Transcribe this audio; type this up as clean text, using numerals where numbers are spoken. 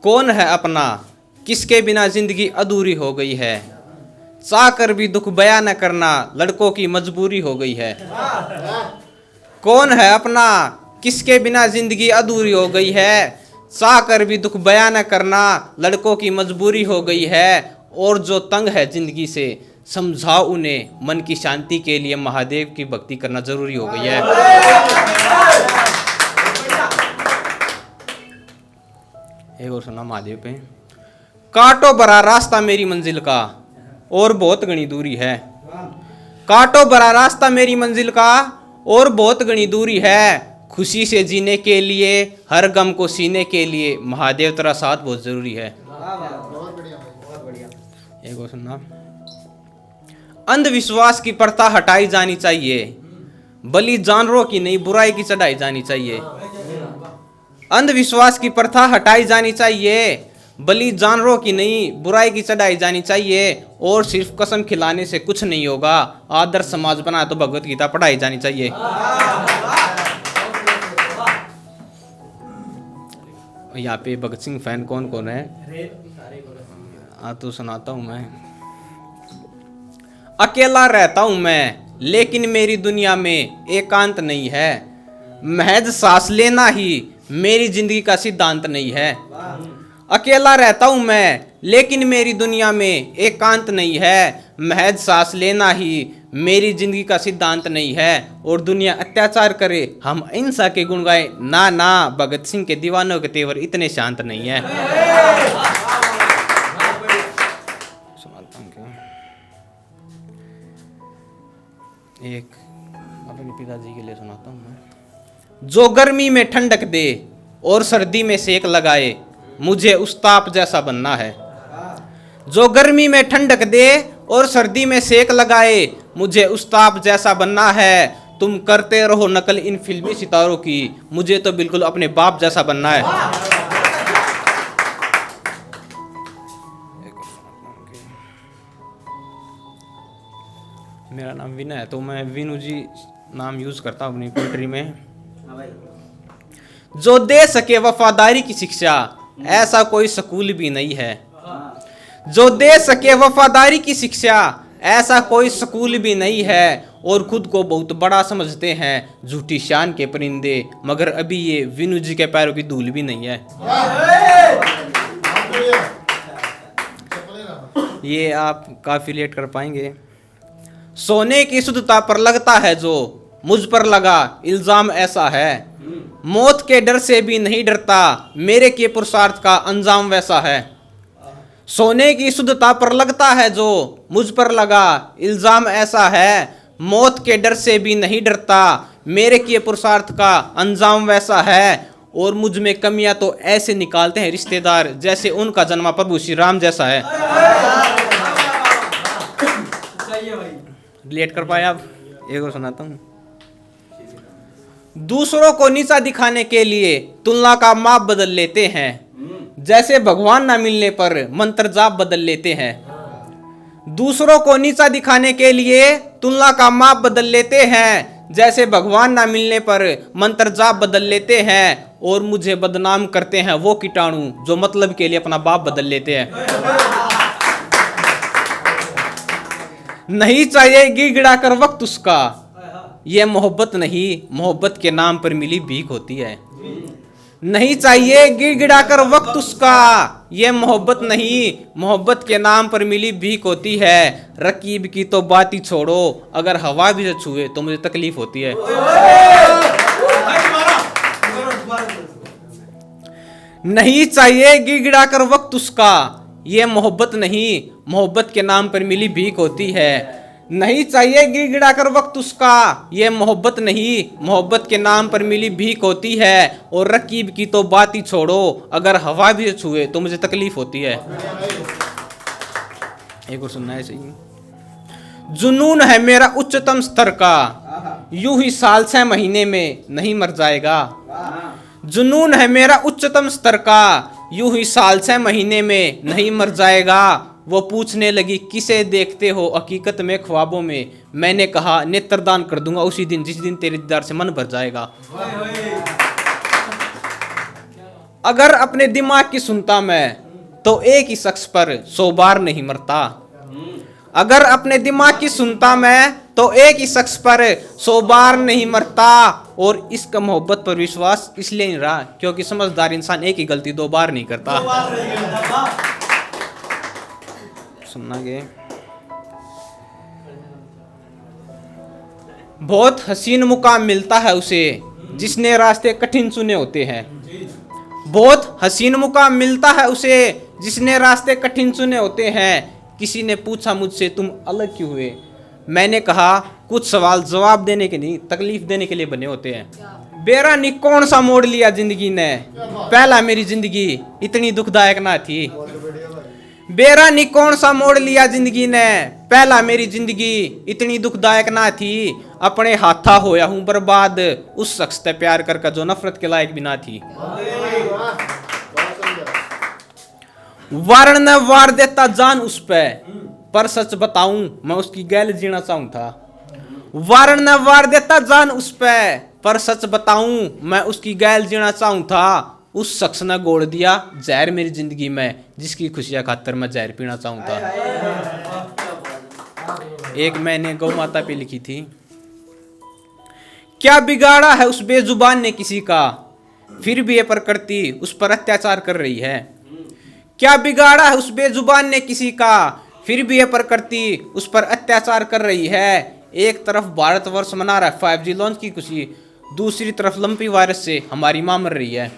कौन है अपना, किसके बिना जिंदगी अधूरी हो गई है। चाह कर भी दुख बयां न करना, लड़कों की मजबूरी हो गई है। कौन है अपना, किसके बिना जिंदगी अधूरी हो गई है। चाह कर भी दुख बयां न करना, लड़कों की मजबूरी हो गई है। और जो तंग है जिंदगी से, समझाओ उन्हें, मन की शांति के लिए महादेव की भक्ति करना जरूरी हो गई है। एक और सुना महादेव पे। काटो भरा रास्ता मेरी मंजिल का, और बहुत घनी दूरी है। काटो भरा रास्ता मेरी मंजिल का, और बहुत घनी दूरी है। खुशी से जीने के लिए, हर गम को सीने के लिए, महादेव तेरा साथ बहुत जरूरी है। एक और सुनना। अंधविश्वास की प्रथा हटाई जानी चाहिए, बलि जानवरों की नहीं बुराई की चढ़ाई जानी चाहिए। अंधविश्वास की प्रथा हटाई जानी चाहिए, बलि जानवरों की नहीं बुराई की चढ़ाई जानी चाहिए। और सिर्फ कसम खिलाने से कुछ नहीं होगा, आदर्श समाज बनाए तो भगवत गीता पढ़ाई जानी चाहिए। यहाँ पे भगत सिंह फैन कौन कौन है तो सुनाता हूं मैं। अकेला रहता हूं मैं, लेकिन मेरी दुनिया में एकांत नहीं है। महज सांस लेना ही मेरी जिंदगी का सिद्धांत नहीं है। अकेला रहता हूं मैं, लेकिन मेरी दुनिया में एकांत नहीं है। महज सांस लेना ही मेरी जिंदगी का सिद्धांत नहीं है। और दुनिया अत्याचार करे, हम अहिंसा के गुण गाए, ना ना, भगत सिंह के दीवानों के तेवर इतने शांत नहीं है। एक अपने पिताजी के लिए सुनाता हूं मैं। जो गर्मी में ठंडक दे और सर्दी में सेक लगाए, मुझे उस ताप जैसा बनना है। जो गर्मी में ठंडक दे और सर्दी में सेक लगाए, मुझे उस ताप जैसा बनना है। तुम करते रहो नकल इन फिल्मी सितारों की, मुझे तो बिल्कुल अपने बाप जैसा बनना है। मेरा नाम विनय है, तो मैं विनू जी नाम यूज करता हूँ अपनी पोइट्री में। जो दे सके वफादारी की शिक्षा, ऐसा कोई स्कूल भी नहीं है। जो दे सके वफादारी की शिक्षा, ऐसा कोई स्कूल भी नहीं है। और खुद को बहुत बड़ा समझते हैं झूठी शान के परिंदे, मगर अभी ये विनू जी के पैरों की धूल भी नहीं है। ये आप काफी लेट कर पाएंगे। सोने की शुद्धता पर लगता है जो, मुझ पर लगा इल्जाम ऐसा है। मौत के डर से भी नहीं डरता, मेरे के पुरुषार्थ का अंजाम वैसा है। सोने की शुद्धता पर लगता है जो, मुझ पर लगा इल्जाम ऐसा है। मौत के डर से भी नहीं डरता, मेरे के पुरुषार्थ का अंजाम वैसा है। और मुझ में कमियां तो ऐसे निकालते हैं रिश्तेदार, जैसे उनका जन्मा प्रभु श्री राम जैसा है। रिलेट कर पाए आप? एक और सुनाता हूं। दूसरों को नीचा दिखाने के लिए तुलना का माप बदल लेते हैं, जैसे भगवान ना मिलने पर मंत्र जाप बदल लेते हैं। दूसरों को नीचा दिखाने के लिए तुलना का माप बदल लेते हैं, जैसे भगवान ना मिलने पर मंत्र जाप बदल लेते हैं। और मुझे बदनाम करते हैं वो कीटाणु, जो मतलब के लिए अपना बाप बदल लेते हैं। नहीं चाहिए गिड़गिड़ा कर वक्त उसका, ये मोहब्बत नहीं, मोहब्बत के नाम पर मिली भीख होती है। नहीं चाहिए गिड़गिड़ा कर वक्त उसका, ये मोहब्बत नहीं, मोहब्बत के नाम पर मिली भीख होती है। रकीब की तो बात ही छोड़ो, अगर हवा भी से छुए तो मुझे तकलीफ होती है। नहीं चाहिए गिड़गिड़ा कर वक्त उसका, ये मोहब्बत नहीं, मोहब्बत के नाम पर मिली भीख होती है। नहीं चाहिए गिड़गिड़ा कर वक्त उसका, ये मोहब्बत नहीं, मोहब्बत के नाम पर मिली भीख होती है। और रकीब की तो बात ही छोड़ो, अगर हवा भी छुए तो मुझे तकलीफ होती है। एक और सुनना है सही। जुनून है मेरा उच्चतम स्तर का, यूं ही साल 6 महीने में नहीं मर जाएगा। जुनून है मेरा उच्चतम स्तर का, यूं ही साल 6 महीने में नहीं मर जाएगा। वो पूछने लगी किसे देखते हो हकीकत में ख्वाबों में, मैंने कहा नेत्रदान कर दूंगा उसी दिन, जिस दिन तेरे दीदार से मन भर जाएगा। अगर अपने दिमाग की सुनता मैं तो एक ही शख्स पर 100 बार नहीं मरता। अगर अपने दिमाग की सुनता मैं तो एक ही शख्स पर 100 बार नहीं मरता। और इसका मोहब्बत पर विश्वास इसलिए नहीं रहा क्योंकि समझदार इंसान एक ही गलती 2 बार नहीं करता। सुनना गे बहुत हसीन मुकाम मिलता है उसे जिसने रास्ते कठिन चुने होते हैं। बहुत हसीन मुकाम मिलता है उसे जिसने रास्ते कठिन चुने होते हैं। किसी ने पूछा मुझसे तुम अलग क्यों हुए? मैंने कहा कुछ सवाल जवाब देने के नहीं तकलीफ देने के लिए बने होते हैं। बेरानी कौन सा मोड़ लिया जिंदगी ने, पहला मेरी जिंदगी इतनी दुखदायक ना थी। बेरानी कौन सा मोड़ लिया जिंदगी ने, पहला मेरी जिंदगी इतनी दुखदायक ना थी। अपने हाथा होया हूं बर्बाद उस शख्स से प्यार करके जो नफरत के लायक भी ना थी। वारण ने वार देता जान उस पे पर सच बताऊं मैं उसकी गैल जीना चाहूं था। वारण ने वार देता जान उस पे पर सच बताऊं मैं उसकी गैल जीना चाहूं था। उस शख्स ने गोड़ दिया जहर मेरी जिंदगी में जिसकी खुशियां खातर मैं जहर पीना चाहूं था। एक मैंने गौ माता पे लिखी थी, क्या बिगाड़ा है उस बेजुबान ने किसी का, फिर भी ये प्रकृति उस पर अत्याचार कर रही है। क्या बिगाड़ा है उस बेजुबान ने किसी का, फिर भी ये प्रकृति उस पर अत्याचार कर रही है। एक तरफ भारतवर्ष मना रहा है 5G लॉन्च की खुशी, दूसरी तरफ लंपी वायरस से हमारी मां मर रही है।